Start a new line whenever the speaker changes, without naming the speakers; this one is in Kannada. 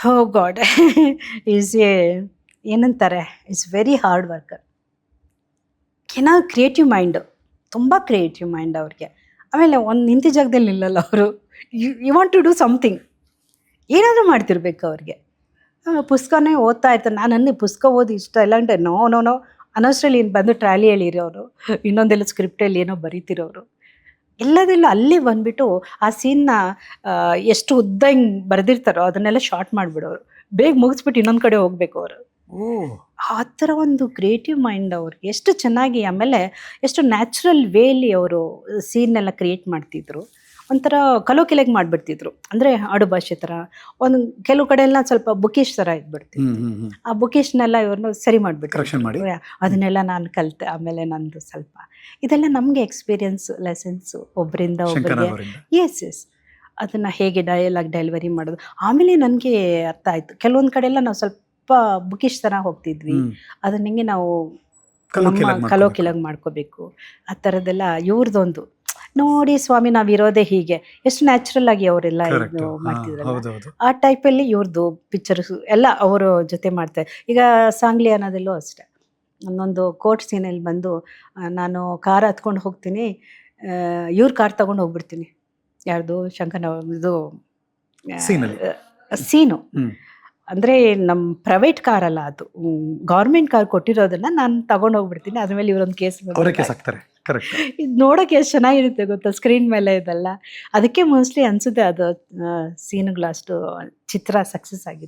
ಹೋ ಗಾಡ್ ಈಸ್ ಎ ಏನಂತಾರೆ, ಇಟ್ಸ್ ವೆರಿ ಹಾರ್ಡ್ ವರ್ಕರ್. ಏನಾದ್ರು ಕ್ರಿಯೇಟಿವ್ ಮೈಂಡು, ತುಂಬ ಕ್ರಿಯೇಟಿವ್ ಮೈಂಡ್ ಅವ್ರಿಗೆ. ಆಮೇಲೆ ಒಂದು ನಿಂತ ಜಾಗದಲ್ಲಿ ನಿಲ್ಲಲ್ಲ ಅವರು. You want to do something, ಏನಾದರೂ ಮಾಡ್ತಿರ್ಬೇಕು ಅವ್ರಿಗೆ. ಪುಸ್ತಕನೇ ಓದ್ತಾ ಇರ್ತಾರೆ. ನಾನು ಅನ್ನಿ ಪುಸ್ತಕ ಓದಿ ಇಷ್ಟ ಇಲ್ಲ ಅಂದರೆ ನೋ ನೋ ನೋ ಅನ್ನೋಷ್ಟರಲ್ಲಿ ಇನ್ನು ಬಂದು ಟ್ರಾಲಿ ಹೇಳಿರೋರು, ಇನ್ನೊಂದೆಲ್ಲ ಸ್ಕ್ರಿಪ್ಟಲ್ಲಿ ಏನೋ ಬರೀತಿರೋರು, ಎಲ್ಲದೆಲ್ಲ ಅಲ್ಲೇ ಬಂದುಬಿಟ್ಟು ಆ ಸೀನ್ನ ಎಷ್ಟು ಉದ್ದ ಹಿಂಗೆ ಬರೆದಿರ್ತಾರೋ ಅದನ್ನೆಲ್ಲ ಶಾರ್ಟ್ ಮಾಡಿಬಿಡೋರು, ಬೇಗ ಮುಗಿಸ್ಬಿಟ್ಟು ಇನ್ನೊಂದು ಕಡೆ ಹೋಗ್ಬೇಕು ಅವರು. ಆ ಥರ ಒಂದು ಕ್ರಿಯೇಟಿವ್ ಮೈಂಡ್ ಅವ್ರಿಗೆ. ಎಷ್ಟು ಚೆನ್ನಾಗಿ, ಆಮೇಲೆ ಎಷ್ಟು ನ್ಯಾಚುರಲ್ ವೇಲಿ ಅವರು ಸೀನ್ನೆಲ್ಲ ಕ್ರಿಯೇಟ್ ಮಾಡ್ತಿದ್ರು. ಒಂಥರ ಕಲೋಕಿಲೆಗೆ ಮಾಡಿಬಿಡ್ತಿದ್ರು, ಅಂದರೆ ಆಡು ಭಾಷೆ ಥರ. ಒಂದು ಕೆಲವು ಕಡೆ ಎಲ್ಲ ಸ್ವಲ್ಪ ಬುಕಿಶ್ ಥರ ಇದ್ಬಿಡ್ತಿತ್ತು. ಆ ಬುಕಿಶ್ನೆಲ್ಲ ಇವ್ರನ್ನ ಸರಿ
Correction ಮಾಡಿ.
ಮಾಡಿಬಿಟ್ಟು ಅದನ್ನೆಲ್ಲ ನಾನು ಕಲಿತೆ. ಆಮೇಲೆ ನಂದು ಸ್ವಲ್ಪ ಇದೆಲ್ಲ ನಮಗೆ ಎಕ್ಸ್ಪೀರಿಯನ್ಸ್ ಲೆಸನ್ಸು ಒಬ್ಬರಿಂದ
ಶಂಕರ್
ಒಬ್ಬರಿಗೆ.
ಅವರಿಂದ.
ಎಸ್ ಎಸ್ ಅದನ್ನು ಹೇಗೆ ಡಯಲಾಗ್ ಡೆಲಿವರಿ ಮಾಡೋದು. ಆಮೇಲೆ ನನಗೆ ಅರ್ಥ ಆಯಿತು, ಕೆಲವೊಂದು ಕಡೆ ಎಲ್ಲ ನಾವು ಸ್ವಲ್ಪ ಬುಕಿಶ್ ಥರ ಹೋಗ್ತಿದ್ವಿ, ಅದನ್ನ ಹೆಂಗೆ ನಾವು ನಮ್ಮ ಕಲೋಕಿಲಾಗಿ ಮಾಡ್ಕೋಬೇಕು, ಆ ಥರದ್ದೆಲ್ಲ ಇವ್ರದ್ದೊಂದು ನೋಡಿ. ಸ್ವಾಮಿ ನಾವಿರೋದೇ ಹೀಗೆ, ಎಷ್ಟು ನ್ಯಾಚುರಲ್ ಆಗಿ ಅವರೆಲ್ಲ
Correct.
ಇದು
ಹಾ,
ಮಾಡ್ತಿದ್ರಲ್ಲ,
ಹೌದೌದು.
ಆ ಟೈಪಲ್ಲಿ ಇವ್ರದ್ದು ಪಿಕ್ಚರ್ಸ್ ಎಲ್ಲ ಅವರ ಜೊತೆ ಮಾಡ್ತಾರೆ. ಈಗ ಸಾಂಗ್ಲಿ ಅನ್ನೋದಲ್ಲೂ ಅಷ್ಟೆ, ಒಂದೊಂದು ಕೋರ್ಟ್ ಸೀನಲ್ಲಿ ಬಂದು ನಾನು ಕಾರ್ ಹತ್ಕೊಂಡು ಹೋಗ್ತೀನಿ, ಇವ್ರ ಕಾರ್ ತಗೊಂಡು ಹೋಗ್ಬಿಡ್ತೀನಿ. ಯಾರ್ದು ಶಂಕರ್ ಇದು
ಸೀನಲ್ಲಿ.
ಸೀನು
ಹ್ಮ್.
ಅಂದರೆ ನಮ್ಮ ಪ್ರೈವೇಟ್ ಕಾರ್ ಅಲ್ಲ ಅದು, ಗೌರ್ಮೆಂಟ್ ಕಾರ್ ಕೊಟ್ಟಿರೋದನ್ನ ನಾನು ತಗೊಂಡು ಹೋಗ್ಬಿಡ್ತೀನಿ. ಅದ್ರ ಮೇಲೆ ಇವರೊಂದು ಕೇಸ್
ಅವರೇ ಕೇಸ್ ಹಾಕ್ತಾರೆ. ಕರೆಕ್ಟ್.
ಇದು ನೋಡೋಕೆ ಎಷ್ಟು ಚೆನ್ನಾಗಿರುತ್ತೆ ಗೊತ್ತಾ, ಸ್ಕ್ರೀನ್ ಮೇಲೆ ಇದೆಲ್ಲ. ಅದಕ್ಕೆ ಮೋಸ್ಟ್ಲಿ ಅನಿಸುತ್ತೆ ಅದು ಸೀನುಗಳು ಅಷ್ಟು ಚಿತ್ರ ಸಕ್ಸಸ್ ಆಗಿದೆ.